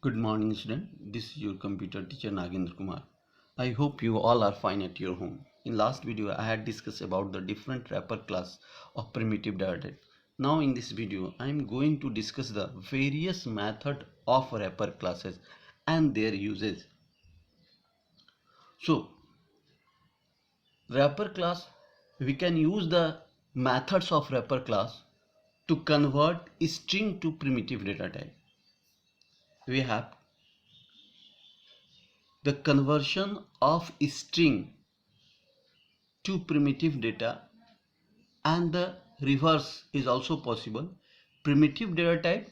Good morning, student. This is your computer teacher Nagendra Kumar. I hope you all are fine at your home. In last video, I had discussed about the different wrapper class of primitive data type. Now in this video, I am going to discuss the various method of wrapper classes and their uses. So, wrapper class, we can use the methods of wrapper class to convert string to primitive data type. We have the conversion of string to primitive data, and the reverse is also possible. Primitive data type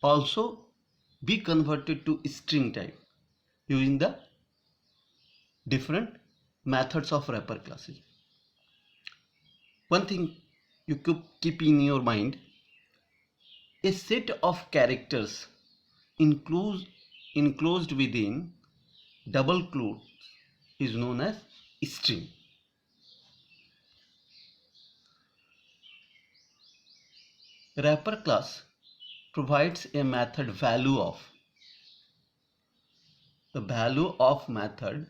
also be converted to string type using the different methods of wrapper classes. One thing you could keep in your mind: a set of characters enclosed within double quotes is known as string. Wrapper class provides a method value of the value of method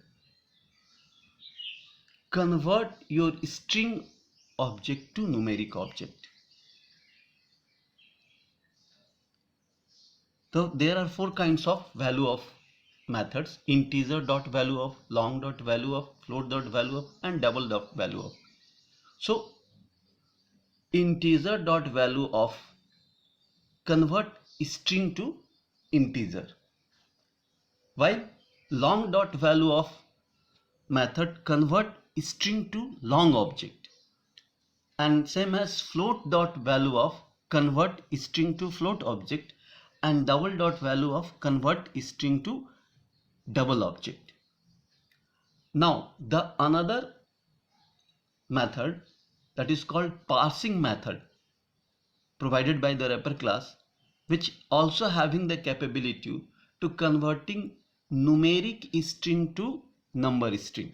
convert your string object to numeric object. So there are four kinds of value of methods: integer dot value of, long dot value of, float dot value of, and double dot value of. So integer dot value of convert string to integer, while long dot value of method convert string to long object, and same as float dot value of convert string to float object, and double dot value of convert string to double object. Now the another method, that is called parsing method, provided by the wrapper class, which also having the capability to converting numeric string to number string.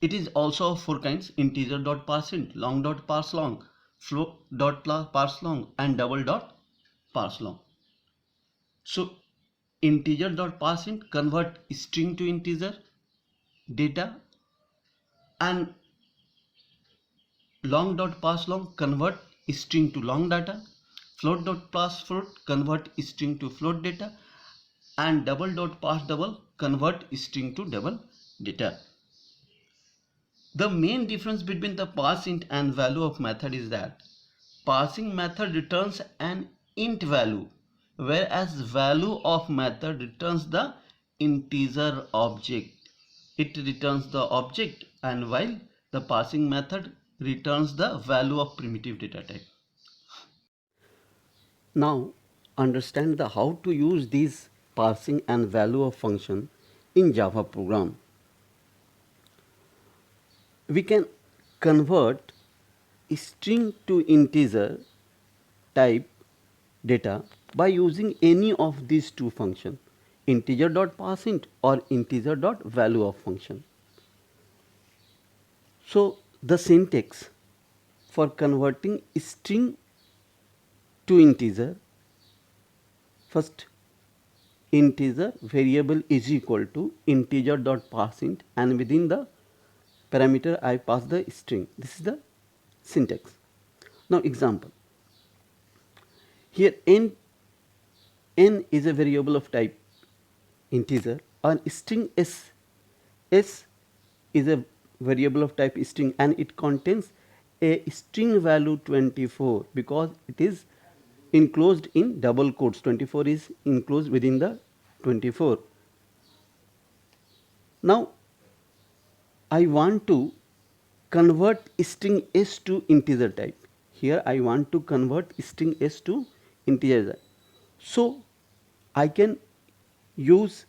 It is also of four kinds: integer dot parseInt, long dot parse long, float dot parse long, and double dot parse long. So integer dot parseInt convert string to integer data, and long dot parse long convert string to long data, float dot parse float convert string to float data, and double dot parse double convert string to double data. The main difference between the parseInt and value of method is that parsing method returns an int value, whereas value of method returns the integer object. It returns the object, and while the parsing method returns the value of primitive data type. Now understand the how to use these parsing and value of function in Java program. We can convert string to integer type data by using any of these two functions, integer.parseInt or integer.value of function. So the syntax for converting string to integer: first, integer variable is equal to integer.parseInt, and within the parameter I pass the string. This is the syntax. Now example, here n is a variable of type integer, and string s is a variable of type string, and it contains a string value 24 because it is enclosed in double quotes. 24 is enclosed within the 24. Now I want to convert string s to integer type. Here I want to convert string s to integer type. So I can use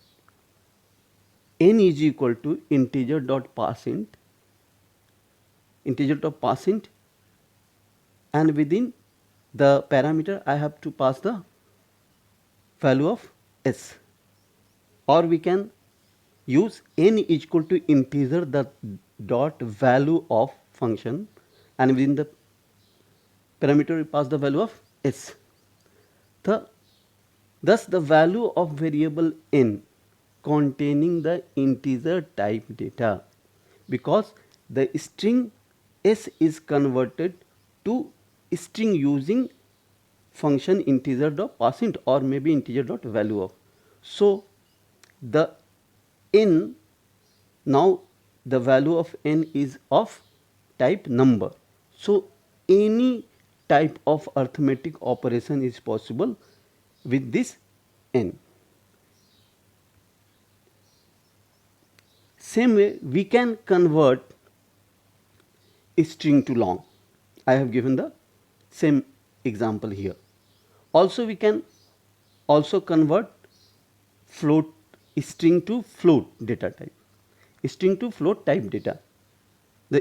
n is equal to integer.parseInt, and within the parameter I have to pass the value of s, or we can use n is equal to integer the dot value of function, and within the parameter we pass the value of s. Thus the value of variable n containing the integer type data, because the string s is converted to string using function integer dot parseInt or maybe integer dot value of. So the n, now the value of n is of type number. So any type of arithmetic operation is possible with this n. Same way we can convert a string to long. I have given the same example here. Also we can also convert float string to float data type, string to float type data,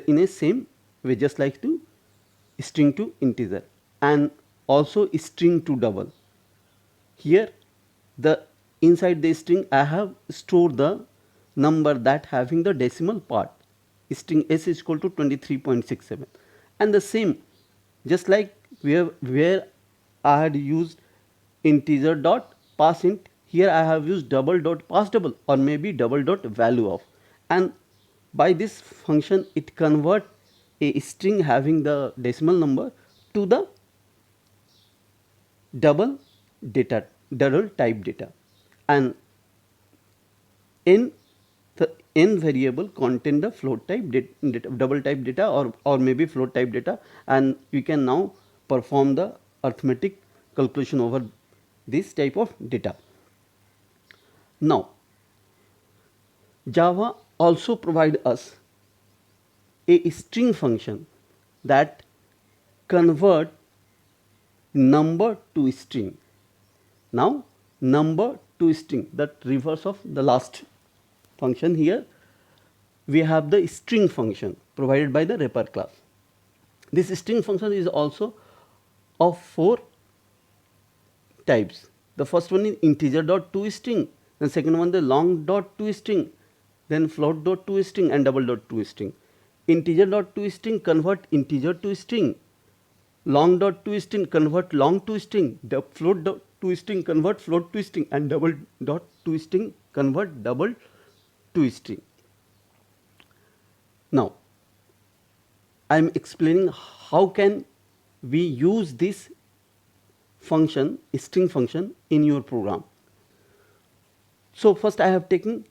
in a same way, just like to string to integer, and also string to double. Here the inside the string I have stored the number that having the decimal part, string s is equal to 23.67, and the same just like where I had used integer dot parseInt, here I have used double dot pass double or maybe double dot value of, and by this function it convert a string having the decimal number to the double type data, and n, the n variable contain the float type double type data or maybe float type data, and we can now perform the arithmetic calculation over this type of data. Now Java also provide us a string function that convert number to string. Now number to string, that reverse of the last function. Here we have the string function provided by the wrapper class. This string function is also of 4 types. The first one is integer dot to string, the second one the long dot to string, then float dot to string and double dot to string. Integer dot to string convert integer to string, long dot to string convert long to string, the float dot to string convert float to string, and double dot to string convert double to string. Now I am explaining how can we use this function, string function, in your program. So first I have taken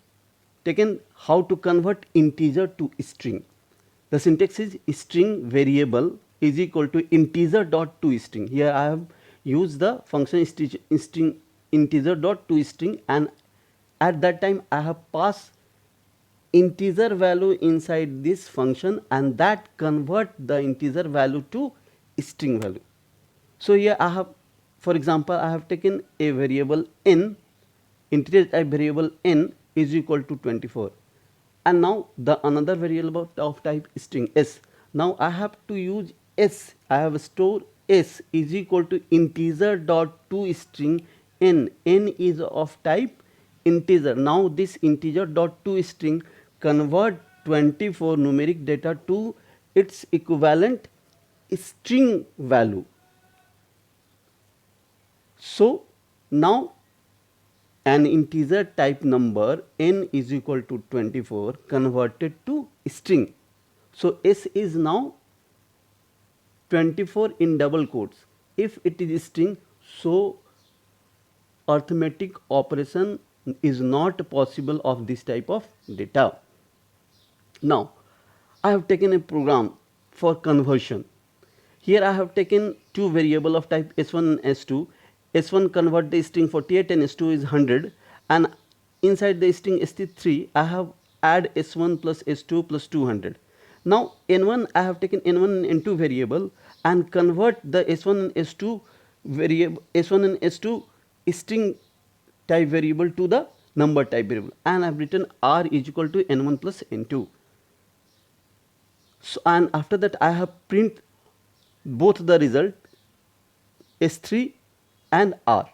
how to convert integer to string. The syntax is string variable is equal to integer dot to string. Here I have used the function string integer dot to string, and at that time I have passed integer value inside this function, and that convert the integer value to string value. So here I have, for example, I have taken a variable n, integer type variable n is equal to 24, and now the another variable of type string s. Now I have to use s, I have stored s is equal to integer dot to string n. N is of type integer. Now this integer dot to string convert 24 numeric data to its equivalent string value. So now an integer type number n is equal to 24 converted to string. So s is now 24 in double quotes. If it is string, so arithmetic operation is not possible of this type of data. Now I have taken a program for conversion. Here I have taken two variable of type s1 and s2. S1 convert the string 48 and S2 is 100, and inside the string st3 I have add S1 plus S2 plus 200. Now n1 I have taken n1 and n2 variable and convert the S1 and S2 variable, S1 and S2 string type variable to the number type variable, and I have written r is equal to n1 plus n2. So, and after that I have print both the result S3 and R.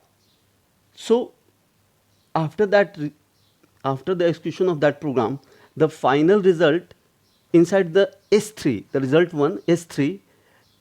So after that, after the execution of that program, the final result inside the S3, the result one S3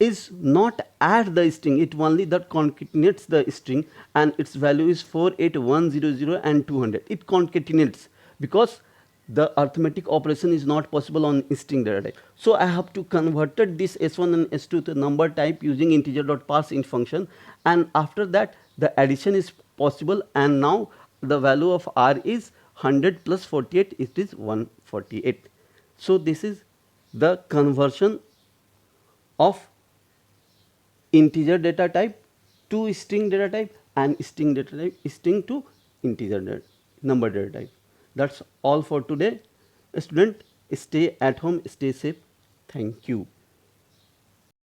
is not add the string, it only that concatenates the string, and its value is 48100 and 200. It concatenates because the arithmetic operation is not possible on string data type. So I have to converted this s1 and s2 to number type using integer.parseInt function, and after that the addition is possible, and now the value of r is 100 plus 48, it is 148. So this is the conversion of integer data type to string data type and string data type string to integer data, number data type. That's all for today. Student, stay at home, stay safe. Thank you.